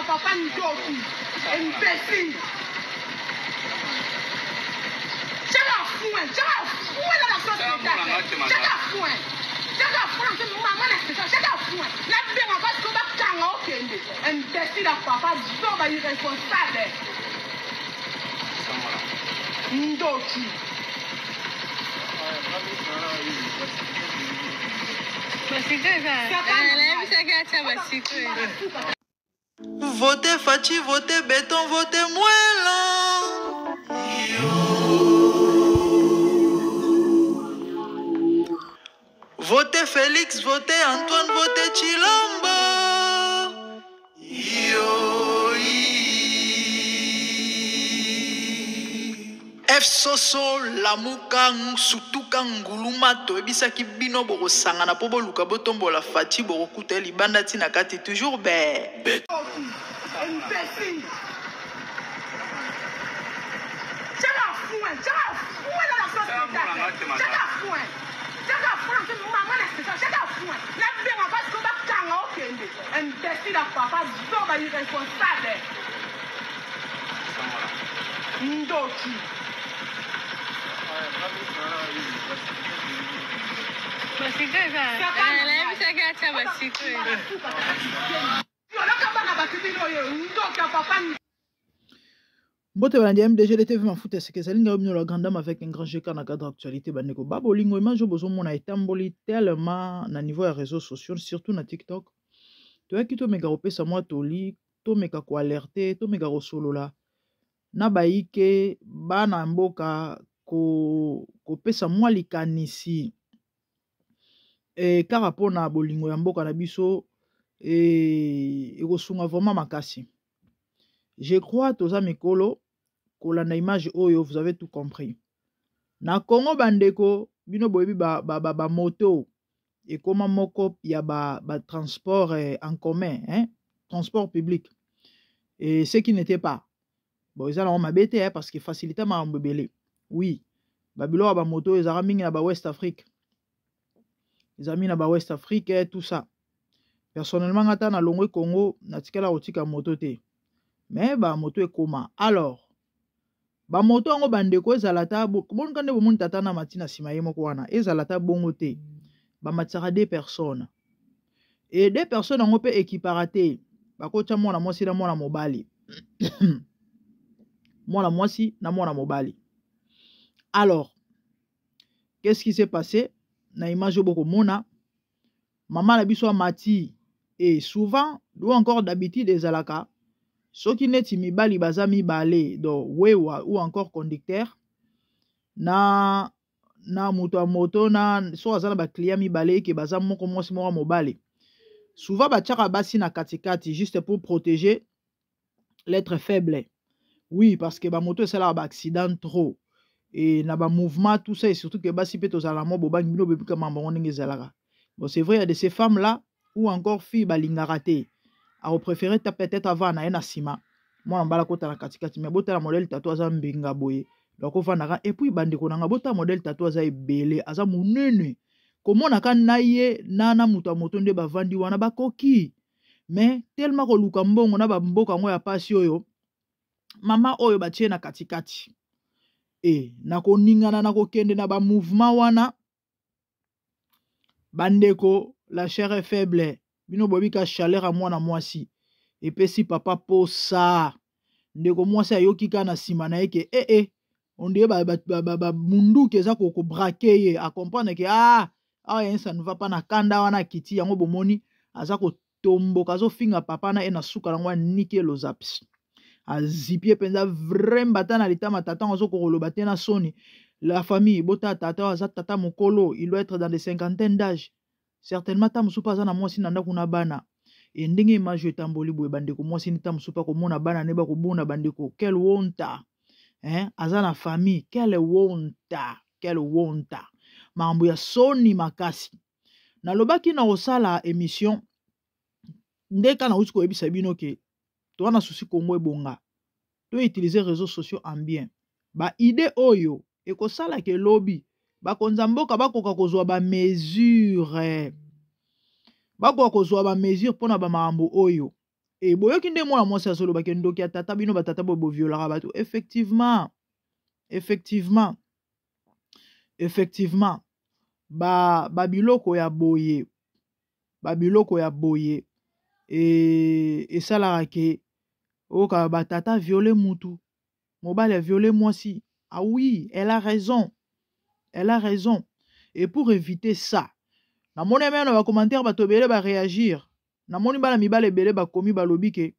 papa Ndoki, imbécile. J'ai la foin dans la société. J'ai la foin. Maman j'ai la foin. La bien en face, comment t'as ok, imbécile à papa, zoba irresponsable. Ndoki. Votez Fachi, votez Béton, votez Moëlan. Votez Félix, votez Antoine, votez Chilombo. F Soso, Lamuka, Sutuka, Nguluma, Toebisa Kibino, Boro Sangana, Pobo Luka, Botombo, la Fati, Boro Kute, Libanda, Tinakati, toujours bé. Imbécile. J'ai la foin dans la société. J'ai la foin. Maman j'ai la foin. La bien en face, comment t'as ok, imbécile à papa, zoba irresponsable. Ndoki. Bote bandi MDG de TV Mafuta c'est que ça linga omno la grande dame avec un grand chèque na cadre actualité bandeko babolingo imanjo bozo mona etamboli tellement na niveau ya réseaux sociaux surtout na TikTok to yaki to mega opesa moi toli to meka ko alerter to mega solola na baike bana mboka ko pesa moi likanisi car rapport na bolingo ya mboka na biso ekosunga vraiment makasi. Je crois toza mikolo kolanda image oyo vous avez tout compris. Na Congo bandeko bino boyebi ba moto et comment moko ya ba transport en commun transport public et ce qui n'était pas bon ils allons m'abêter parce que faciliter ma mbebele oui babilo ba moto ezara mingi na ba West Afrique les amis na ba West Afrique tout ça personnellement ngata na longwe Congo na tikala otika moto te mais ba moto ekoma alors ba moto ngo bandeko ezalata bon kande bomuntu tata na matina sima ye moko wana ezalata bongo te ba matira deux personnes et deux personnes ngo pe équiparate ba ko tia mwana mwasi na mwana mobali mwana mwasi na mwana mobali. Alors qu'est-ce qui s'est passé na image boko mona maman la biso mati et souvent ou encore d'habitude ezalaka soki neti mibali baza mibale do wewa ou encore conducteur na moto na so azana ba client mibale ke baza moko mwasi moko mobale souvent ba tchaka basi na katikati juste pour protéger l'être faible. Oui parce que ba moto c'est là ba accident trop et na ba mouvement tout ça et surtout que basi peto za la mo boba ngino bebika mambo ndenge zalaka. Bon c'est vrai il y a de ces femmes là ou encore filles balinga raté a préféré ta peut-être avant na ena sima moi mbala kota na katikati mais bota la modèle tatouage mbinga boye donc ovandaka et puis bandeko nanga bota modèle tatouage ebele aza munene komona ka naye nana muto moto nde bavandi wana bakoki mais tellement ko luka mbongo na ba mboka ngo ya pasi oyo mama oyo batie na katikati na ko ningana na ko kende na ba mouvement wana bandeko la chair est faible bino bobika chaleur à mwana mwasi epesi papa posa ndeko mwasi ayoki kana sima na yeke on dit ba mundu keza ko braquer ye a comprendre que ça ne va pas na kanda wana kiti yango bomoni aza ko tomboka zo finga papa na ena suka ngwa nike lozaps azipie penza vraiment batana litama tata zo ko loba tena soni la famille bota tata aza tata mokolo il doit être dans des cinquantaines d'âge certainement ta musupa za na mwasi na ndako na bana et ndenge image etamboli boye bandeko mwasi ni ta musupa ko mona bana ne ba ko bona bandeko quel honta aza na famille quel honta mambo ya soni makasi na lobaki na osala émission ndeka na uti ko ebisa bino ke to wana susi Congo ebonga to utiliser réseaux sociaux en bien ba idée oyo ekosala ke lobi bakonza mboka bakoka kozwa ba mesure mpona ba mambo oyo Et boyoki nde mwana mwasi azoloba ke ndoki ya tata bino batata boye boviolaka bato. Effectivement, babiloko ya boye, esalaka ke oka batata viole mutu, mobali a violé mwasi. Ah oui, elle a raison. Et pour éviter ça, na moni même na ba commentaire bato bele ba réagir. Na moni bala mibale bele ba komi ba lobi ke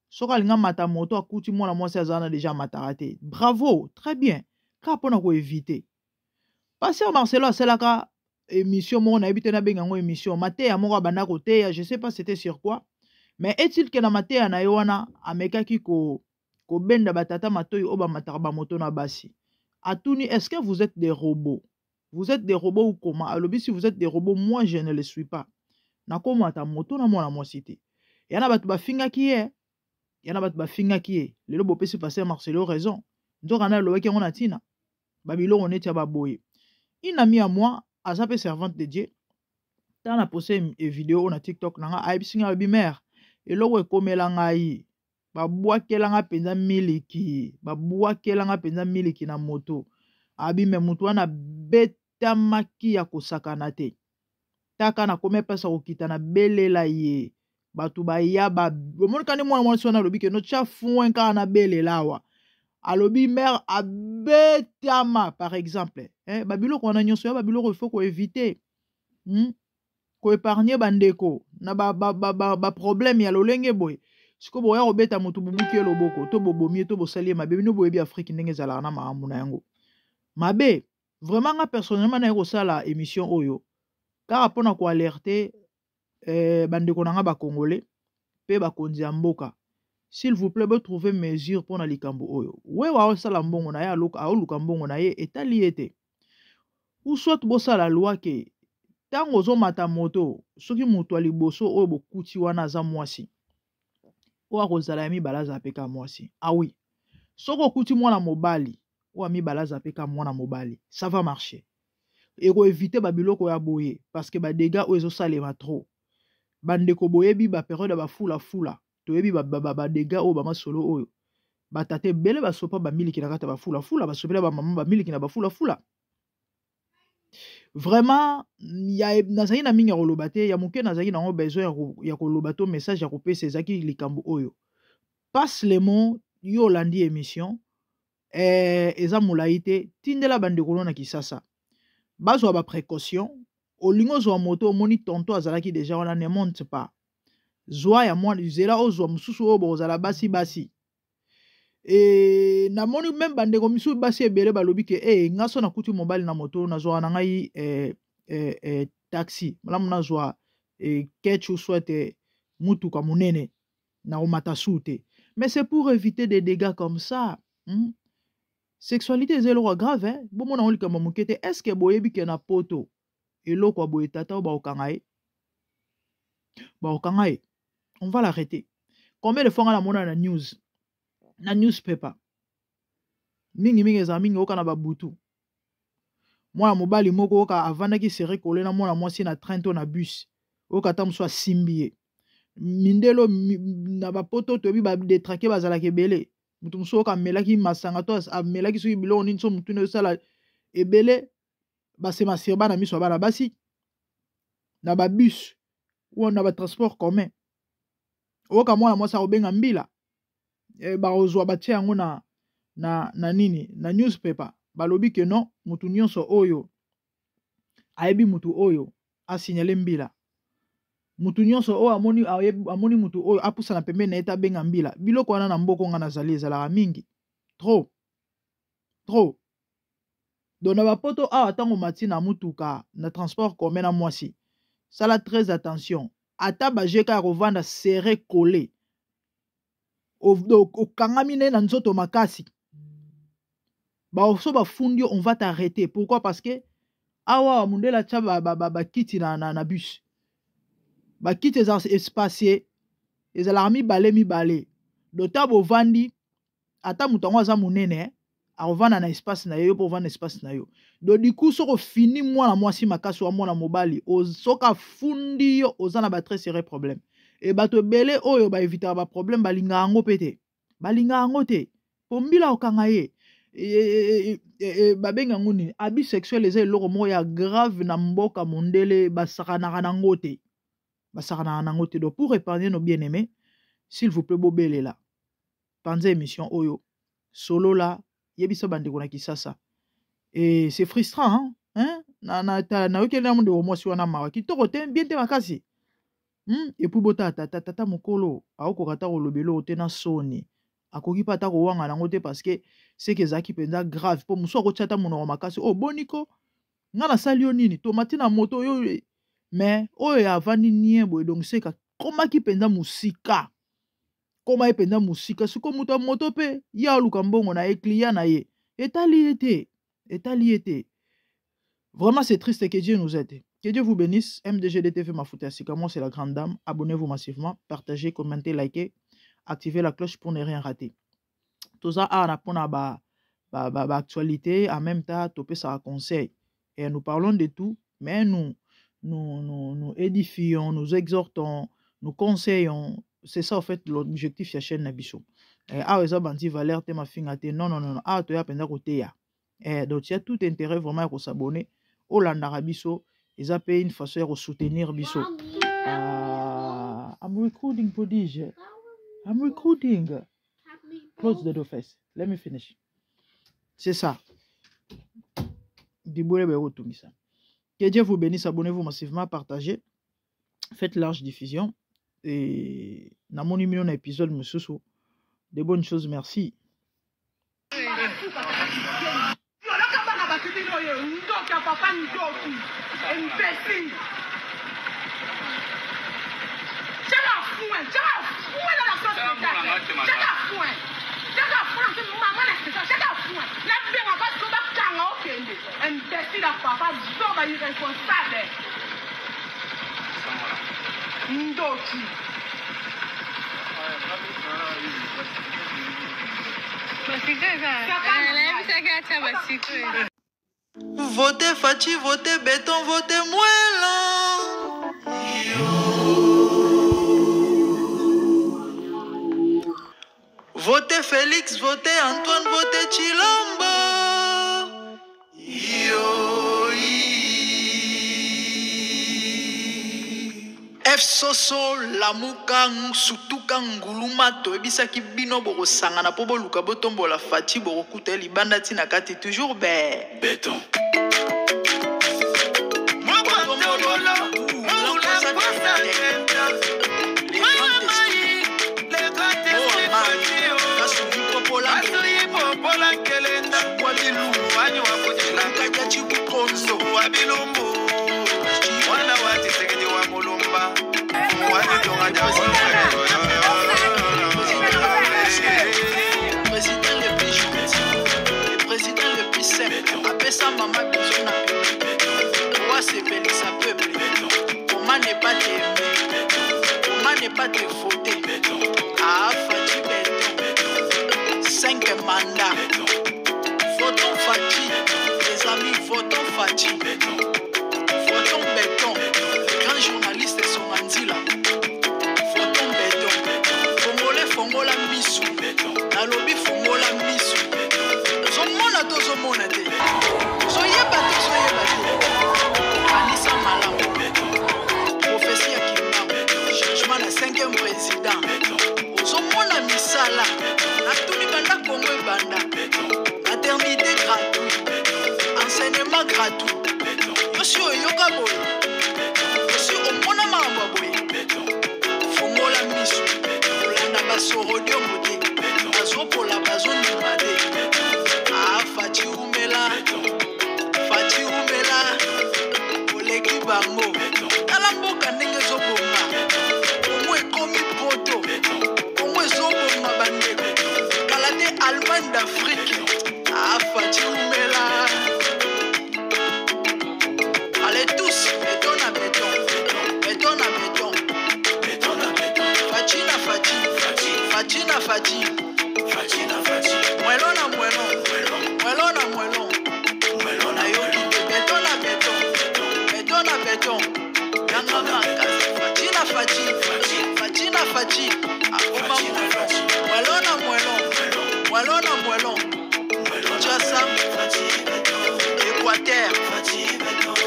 soka linga mata moto akuti mwana mwasi azana déjà matarate. Bravo, très bien. Ka pona ko éviter. Passer Marcelo aselaka émission mo na ebite na benga ngo émission maté ya moko bana côté, je sais pas c'était sur quoi. Mais est-il que na maté ya na yowana amekaki ko benda batata matoyi oba mataraba moto na basi. Atuni, est-ce que vous êtes des robots? Vous êtes des robots ou comment? Alors, si vous êtes des robots, moi, je ne le suis pas. Na komo ata moto na mwana mwasite. Yana batu ba finga kiye. Lelo bo pesi passer Marcelo raison. Nzoka na lo weki ngona tina. Babilo on etia ba boye. Une amie à moi, azape servante de Dieu. Tant na posé une vidéo na TikTok nanga aibisinga babi mère. Elo we komela ngai. Babwakelanga penza miliki na moto. Abi me mutu wana beta maki ya kosakana te. Taka na kome pesa kokita na belela ye. Batu ba ya ba bomoni kani mwana mwana sona lobi ke no chafu wenka na belela wa. Alobi mère abetama par exemple. Babilo ko na nyonso ya babilo ko faut ko éviter. Ko épargner bandeko na ba problème ya lolenge boy. Siko boya obeta mutu bubuki loboko to bobomi to bosali mabe bino boyebi Afrique ndenge zala na maamuna yango. Mabe vraiment nga personnellement na ko sala émission oyo car pona ko alerter bandeko nanga ba congolais pe ba konzi ya mboka. S'il vous plaît, trouver mesure pour na likambo oyo. We wa sala mbongo na ya luka aoluka mbongo na ye etali ete. Ou soit bosala loi ke tango zo mata moto soki mutu aliboso oyo bokuti wana za mwasi. Owa kozala mi balaza peka mwasi. Ah oui. Soko kuti mwana mobali, owa mi balaza peka mwana mobali. Ça va marcher. Et ko éviter babiloko ya boye parce que ba dégâts oyo salema trop. Bandeko boyebi ba période ba fula. Toyebi ba dégâts oyo ba masolo oyo. Ba tate bele ba sopa ba miliki na kata ba fula ba sopela ba maman ba miliki na ba fula. Vraiment ya nazali na mingi ya koloba te ya moke nazali na ngo besoin ya koloba to message ya kopesa ezaki likambo oyo. Passe le mot yo landi émission eza molai te tindela bandeko na Kisasa. Bazwa ba précaution olingo zwa moto omoni tonto azalaki déjà wana ne monte pas. Zwa ya mwana zela ozwa mususu oyo bozala basi. Et na moni même bandeko misu basi ebele balobi ke ngaso na kuti mobali na moto na zwa na ngai taxi malamu na zwa ketchu soit mutuka munene na omata sute. Mais c'est pour éviter des dégâts comme ça. Sexualité est grave, hein? Bon, mon amour, comme mon est-ce que boyebi ke na poto eloko boye tata ba okangae? On va l'arrêter. Combien de fois on a mona na news? Na newspaper. Mingi eza mingi oka na babutu. Mwana mobali moko oka avandaki sere kole na mwana mwasi na train to na bus. Oka tamswa simbie. Mindelo na bapoto to bi ba detraquer bazala kebele. Mutu muso ka melaki masanga to amelaki so bilo ni so mutu ne sala ebele basema sirba na miso bana basi na ba bus ou na ba transport commun. Oka mwana mwasa obenga mbila. Ba ozwa batia yango na nini na newspaper balobi ke non mutu nyonso oyo ayebi mutu oyo asignale mbila. Mutu nyonso oyo amoni mutu oyo apusa na pembe na eta benga mbila. Biloko wana na mboko nga nazali ezalaka mingi. Trop. Dona bapoto awa tango mati na mutuka na transport commun na mwasi. Sala très attention. Ata bajeka rovanda serré collé. Okangamine na nzoto makasi. Ba fundio on va t'arrêter. Pourquoi? Parce que awa mundela cha ba kiti na bus. Ba kiti espacé ezala mi balé. Dota bo vandi ata mutango aza munene a rovana na espace na yo pour vendre espace na yo. Do du coup soko fini mwana mwasi makasi wa mwana mobali ozoka fundi yo ozana ba très sérieux problème. Et bato belé oyo ba éviter ba problème balinga ango pété. Balinga ango te. Pombila okanga ye. Babenga nguni abus sexuel eza eloko moko ya grave na mboka mondele basakanaka nango te. Basakanaka nango te. Donc pour épargner nos bien-aimés, s'il vous plaît bobelela. Pendant émission oyo solo là yebisa bandeko na Kisasa. Et c'est frustrant hein? Na okela monde au moins si wana mawa kitoko te bien te makasi. Et puis bota tata mokolo aokokata kolobelo te na soni. Akoki pata ko wanga nango te parce que c'est que zaki penza grave po muso ko chata monoko makasi oh boniko ngana sali nini tomati na moto yo mais oyo ya vandi niembo donc c'est ka koma ki penza musika koma e penza musika siko muto moto pe ya luka mbongo na e client na ye etali été vraiment c'est triste que Dieu nous aide. Que Dieu vous bénisse. MDGDTV Mafuta Sika, moi c'est la grande dame. Abonnez-vous massivement, partagez, commentez, likez, activez la cloche pour ne rien rater. Tout ça a ba actualité, en même temps, topé ça conseil. Et nous parlons de tout, mais nous édifions, nous exhortons, nous conseillons. C'est ça en fait l'objectif de la chaîne Nabiso. Ah, ça bandi valeur te ma fingate. Non. Ah, tu as penda côté ya. Donc il y a tout intérêt vraiment à s'abonner. Hollande Arabiso. Ils ont payé une façon de soutenir Bisso. I'm recording, prodige. I'm recording. Close the door first. Let me finish. C'est ça. Que Dieu vous bénisse. Abonnez-vous massivement. Partagez. Faites large diffusion. Et dans mon numéro d'épisode, monsieur, de bonnes choses. Merci. Imbécile! J'ai la fouine dans la société. J'ai la fouine, maman est ça. J'ai la fouine. La bien en face, comme un canard au Kende. Imbécile à papa, zoba irresponsable. Ndoki. Votez Fachi, votez béton, votez moellon. Votez Félix, votez Antoine, votez Chilombo. F Soso Lamukang Sutukang Ngulumato ebisaki bino boko sangana po boluka botombola Fachi boko kuta libanda tina kati toujours béton. Sa maman besoin de roi c'est Félix à peuple. Comment ne pas t'aimer? Comment ne pas te voter? Ah, Fachi béton. 5 mandats. Votons Fachi. Les amis, votons Fachi. Votons béton. Les grands journalistes sont rendus là. Votons béton. Fongola Missou. Nalobi Fongola Missou. Zomona to zomona te. Soyez battu. Anissa Malam. Prophétie Akimba. Changement de 5e président. Zomona Misala. Natuni banda Congo et banda. Maternité gratuite. Enseignement gratuit. Monsieur Yoga Boy. Monsieur Omona Mamba Boy. Fongola Missou. Olanda Basoro Diomote. Bazo pour la bazone du Madé. Fachi umela, oleki bango. Talamboka ndenge zobonga, omwe komi poto, omwe zobonga bandeko. Kalate Allemagne d'Afrique, Fachi umela. Allez tous, béton à béton, béton à béton, béton à béton. Fachi na Fachi, Fachi na Fachi, Fachi na Fachi. Moellon na moellon. Moellon na yoki béton na béton, béton na béton. Nanga manga, Fachi na Fachi, Fachi Fachi, Akoma Mwelon, Jassa, Équateur,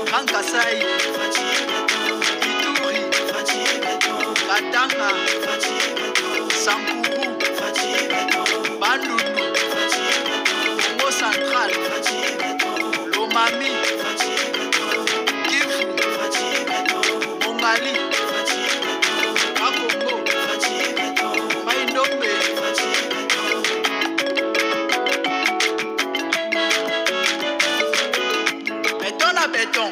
Grand Kassai, Ituri, Katanga, Sankuru, Bandundu, Congo Central, Lomami, Kivu, Mongali, Makongo, Maindombe, béton,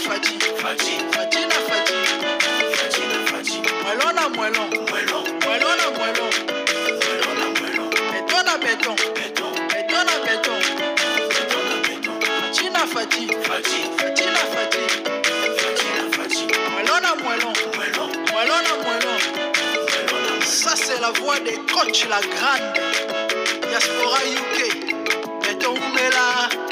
Fachi, Mwelon, béton, China Fachi, Mwelon. Ça c'est la voix des coachs la grande, Diaspora UK, béton Oumela.